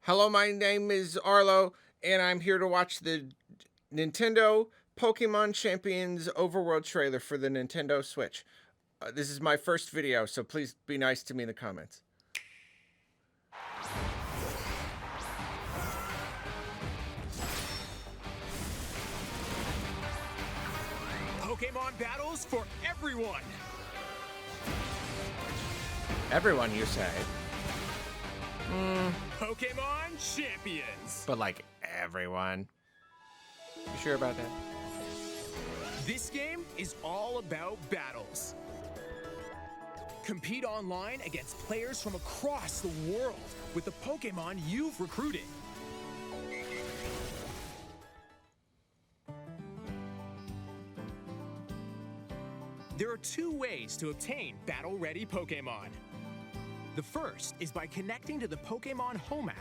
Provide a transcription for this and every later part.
Hello, my name is Arlo, and I'm here to watch the Nintendo Pokemon Champions Overworld trailer for the Nintendo Switch. This is my first video, so please be nice to me in the comments. Pokemon battles for everyone! Everyone, you say? Pokemon Champions! But like everyone. You sure about that? This game is all about battles. Compete online against players from across the world with the Pokemon you've recruited. There are two ways to obtain battle-ready Pokemon. The first is by connecting to the Pokemon Home app.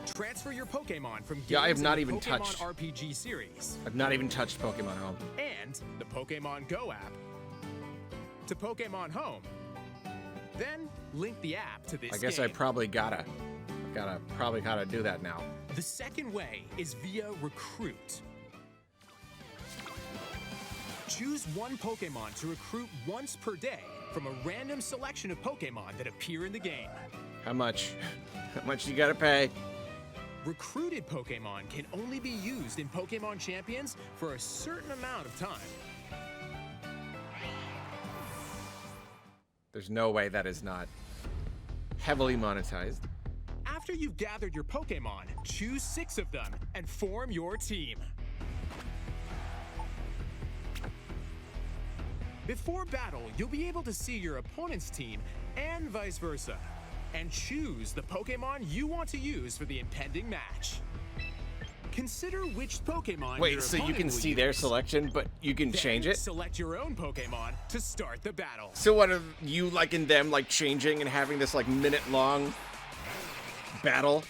Transfer your Pokemon from games I have not in the even Pokemon touched. RPG series I've not even touched Pokemon Home. and the Pokemon Go app to Pokemon Home. Then link the app to this I guess game. I probably gotta do that now. The second way is via Recruit. Choose one Pokemon to recruit once per day from a random selection of Pokemon that appear in the game. How much? How much you gotta pay? Recruited Pokemon can only be used in Pokemon Champions for a certain amount of time. There's no way that is not heavily monetized. After you've gathered your Pokemon, choose 6 of them and form your team. Before battle, you'll be able to see your opponent's team and vice versa, and choose the Pokemon you want to use for the impending match. Consider which Pokemon Wait, your so you opponent can will see their use. selection, but you can Then change it? Select your own Pokemon to start the battle. So what are you like in them like changing and having this like minute-long battle?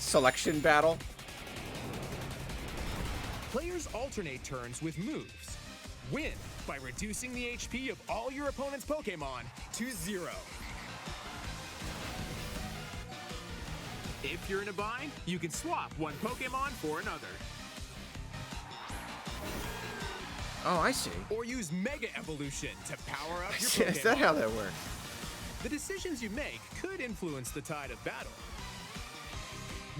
Selection battle? Players alternate turns with moves. Win by reducing the HP of all your opponent's Pokemon to 0. If you're in a bind, you can swap one Pokemon for another. Oh, I see. Or use Mega Evolution to power up your Pokemon. Is that how that works? The decisions you make could influence the tide of battle.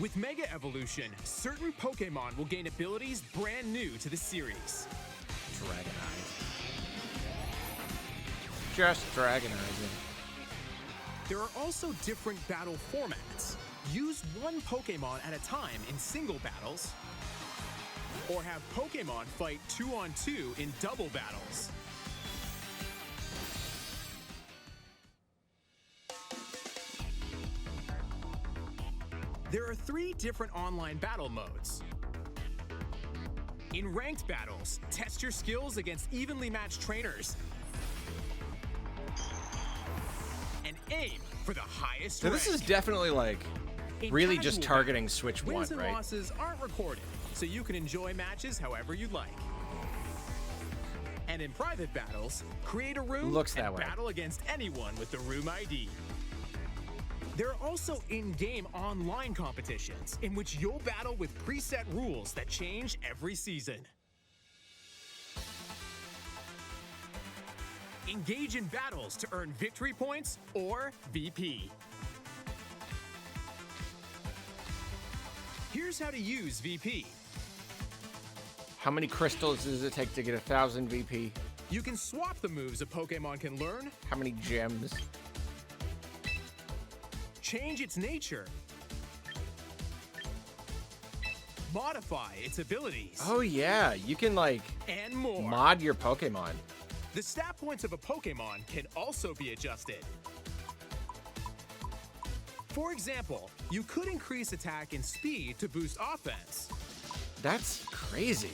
With Mega Evolution, certain Pokemon will gain abilities brand new to the series. Dragonite. Just Dragonizing. There are also different battle formats. Use one Pokemon at a time in single battles, or have Pokemon fight 2-on-2 in double battles. There are 3 different online battle modes. In ranked battles, test your skills against evenly matched trainers and aim for the highest So rank. this is definitely like In really just casual targeting battles, Switch 1, wins and right? losses aren't recorded, so you can enjoy matches however you'd like. And in private battles, create a room Looks that and way. battle against anyone with the room ID. There are also in-game online competitions in which you'll battle with preset rules that change every season. Engage in battles to earn victory points or VP. Here's how to use VP. How many crystals does it take to get 1,000 VP? You can swap the moves a Pokemon can learn, How many gems? change its nature, modify its abilities, Oh yeah, you can like and more. mod your Pokemon. The stat points of a Pokemon can also be adjusted. For example, you could increase attack and speed to boost offense. That's crazy.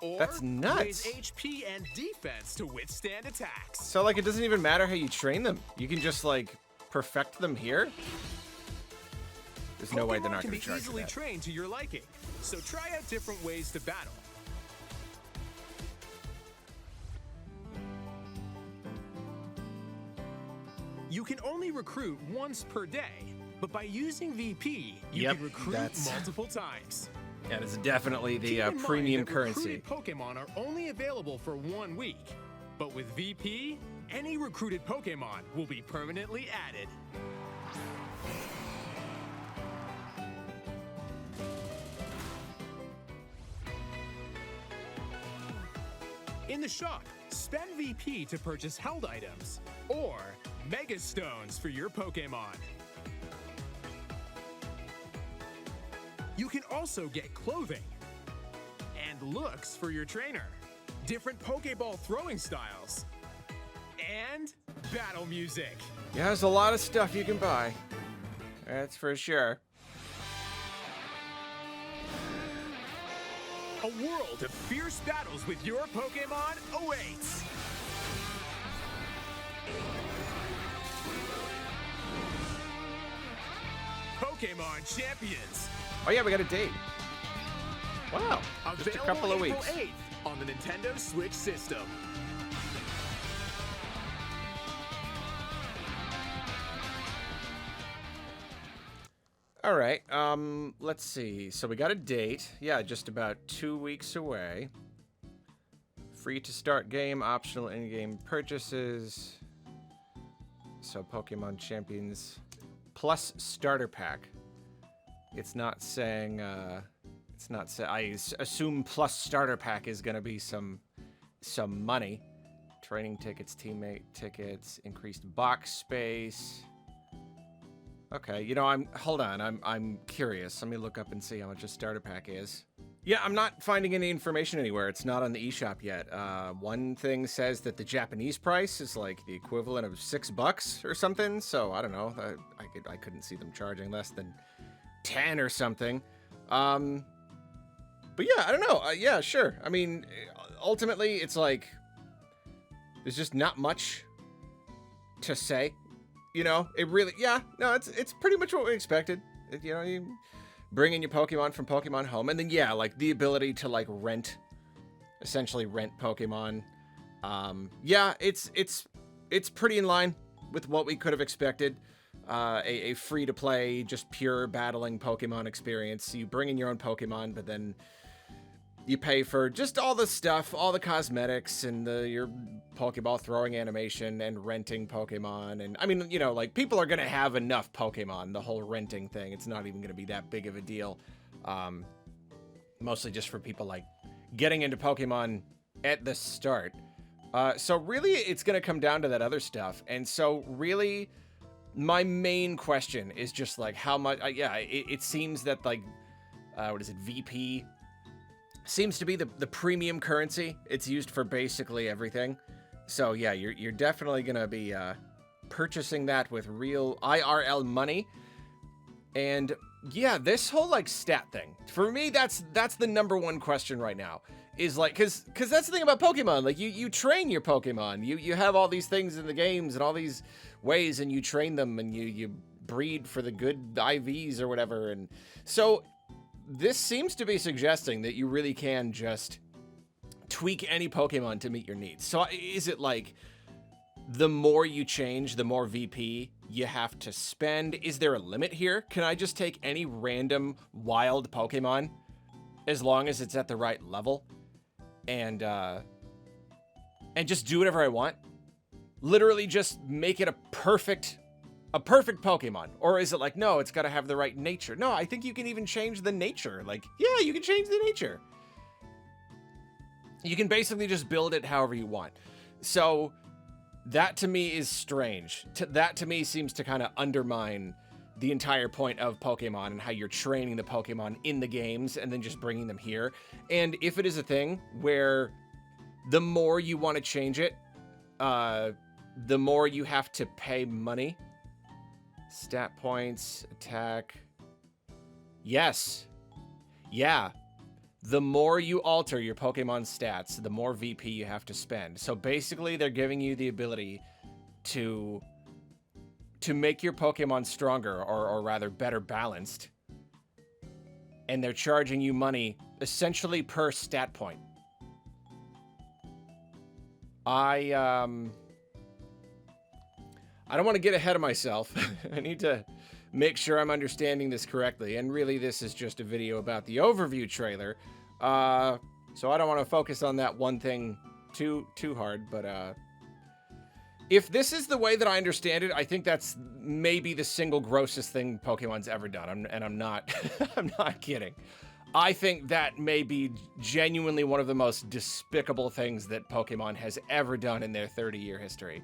Or That's nuts. raise HP and defense to withstand attacks. So like it doesn't even matter how you train them. You can just like perfect them here. There's no way they're not Pokemon can going be to charge for easily that. trained to your liking, so try out different ways to battle. You can only recruit once per day, but by using VP, you Yep, can recruit that's- multiple times. That is definitely the Keep in mind premium that currency. recruited Pokemon are only available for 1 week, but with VP, any recruited Pokemon will be permanently added. In the shop, spend VP to purchase held items or Mega Stones for your Pokemon. You can also get clothing and looks for your trainer, different Pokeball throwing styles, and battle music. Yeah, there's a lot of stuff you can buy. That's for sure. A world of fierce battles with your Pokemon awaits. Pokemon Champions. Oh yeah, we got a date. Wow, just a Available couple of April weeks. 8th on the Nintendo Switch system. All right, let's see. So we got a date. Yeah, just about 2 weeks away. Free to start game, optional in-game purchases. So Pokemon Champions plus starter pack. It's not saying, I assume plus starter pack is gonna be some money. Training tickets, teammate tickets, increased box space. Okay, you know, I'm curious. Let me look up and see how much a starter pack is. Yeah, I'm not finding any information anywhere. It's not on the eShop yet. One thing says that the Japanese price is like the equivalent of $6 or something. So I don't know. I couldn't see them charging less than 10 or something. But yeah, I don't know. Yeah, sure. I mean, ultimately, it's like there's just not much to say. You know, it really, yeah, no, it's pretty much what we expected. You know, you bring in your Pokemon from Pokemon Home, and then, yeah, like, the ability to, like, essentially rent Pokemon. Yeah, it's pretty in line with what we could have expected. A free-to-play, just pure battling Pokemon experience. You bring in your own Pokemon, but then you pay for just all the stuff, all the cosmetics, and your Pokeball throwing animation, and renting Pokemon. And I mean, you know, like, people are gonna have enough Pokemon, the whole renting thing. It's not even gonna be that big of a deal. Mostly just for people, like, getting into Pokemon at the start. So really, it's gonna come down to that other stuff. And so really, my main question is just, like, how much, yeah, it seems that, like, what is it, VP? Seems to be the premium currency. It's used for basically everything. So yeah, you're definitely gonna be purchasing that with real IRL money. And yeah, this whole like stat thing, for me, that's the number one question right now. Is like, cause that's the thing about Pokemon. Like you train your Pokemon. You have all these things in the games and all these ways, and you train them, and you breed for the good IVs or whatever. And so this seems to be suggesting that you really can just tweak any Pokemon to meet your needs. So is it like the more you change, the more VP you have to spend? Is there a limit here? Can I just take any random wild Pokemon as long as it's at the right level and just do whatever I want? Literally just make it a perfect Pokemon? Or is it like, no, it's got to have the right nature? No, I think you can even change the nature. Like, yeah, you can change the nature. You can basically just build it however you want. So that to me is strange. That to me seems to kind of undermine the entire point of Pokemon and how you're training the Pokemon in the games and then just bringing them here. And if it is a thing where the more you want to change it, the more you have to pay money. Stat points, attack. Yes. Yeah. The more you alter your Pokemon stats, the more VP you have to spend. So basically, they're giving you the ability to make your Pokemon stronger, or rather better balanced. And they're charging you money essentially per stat point. I don't want to get ahead of myself. I need to make sure I'm understanding this correctly. And really, this is just a video about the overview trailer. So I don't want to focus on that one thing too hard. But if this is the way that I understand it, I think that's maybe the single grossest thing Pokemon's ever done. And I'm not, I'm not kidding. I think that may be genuinely one of the most despicable things that Pokemon has ever done in their 30-year history.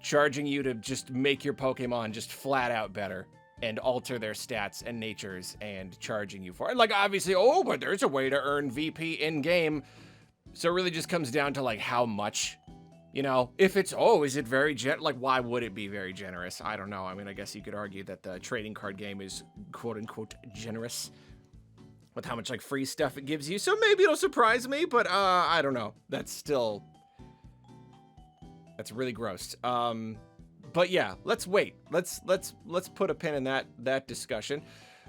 Charging you to just make your Pokemon just flat out better and alter their stats and natures and charging you for it. Like, obviously, oh, but there's a way to earn VP in-game. So it really just comes down to, like, how much, you know? If it's, oh, is it very like, why would it be very generous? I don't know. I mean, I guess you could argue that the trading card game is quote-unquote generous with how much, like, free stuff it gives you. So maybe it'll surprise me, but I don't know. That's really gross. But yeah, let's wait. Let's put a pin in that discussion.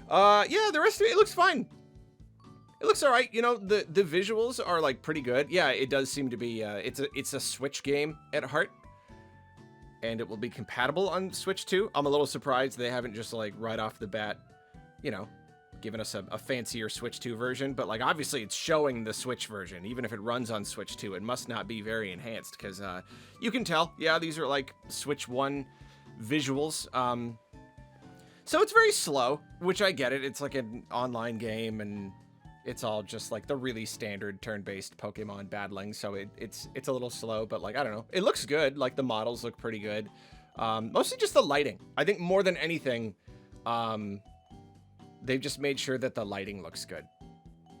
Yeah, the rest of it looks fine. It looks all right. You know, the visuals are like pretty good. Yeah, it does seem to be. It's a Switch game at heart, and it will be compatible on Switch too. I'm a little surprised they haven't just like right off the bat, you know, given us a fancier Switch 2 version. But like obviously it's showing the Switch version. Even if it runs on Switch 2, it must not be very enhanced because you can tell. Yeah, these are like Switch 1 visuals. So it's very slow, which I get it. It's like an online game and it's all just like the really standard turn-based Pokemon battling. So it's a little slow, but like, I don't know. It looks good. Like the models look pretty good. Mostly just the lighting. I think more than anything, they've just made sure that the lighting looks good.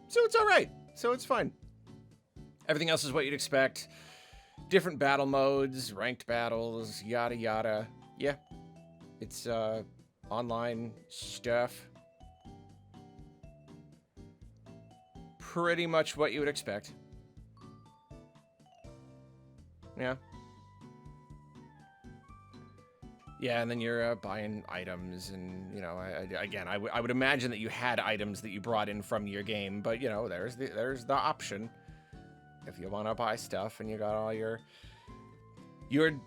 So it's all right. So it's fine. Everything else is what you'd expect. Different battle modes, ranked battles, yada yada. Yeah. It's online stuff. Pretty much what you would expect. Yeah. Yeah, and then you're buying items, and you know, I would imagine that you had items that you brought in from your game, but you know, there's the option if you want to buy stuff, and you got all your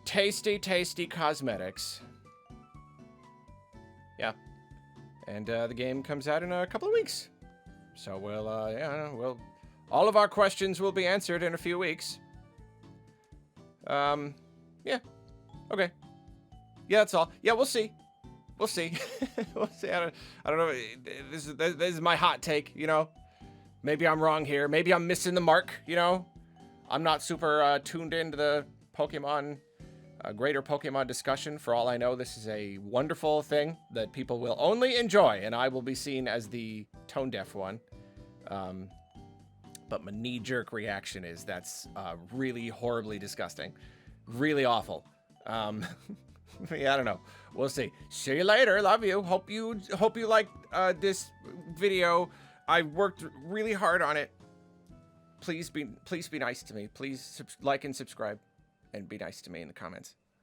tasty cosmetics. Yeah, and the game comes out in a couple of weeks, so we'll all of our questions will be answered in a few weeks. Yeah, okay. Yeah, that's all. Yeah, we'll see. We'll see. We'll see. I don't know. This is my hot take, you know. Maybe I'm wrong here. Maybe I'm missing the mark, you know. I'm not super tuned into the Pokemon, greater Pokemon discussion. For all I know, this is a wonderful thing that people will only enjoy, and I will be seen as the tone-deaf one. But my knee-jerk reaction is that's really horribly disgusting. Really awful. Yeah, I don't know. We'll see. See you later. Love you. Hope you liked this video. I worked really hard on it. Please be nice to me. Please like and subscribe and be nice to me in the comments.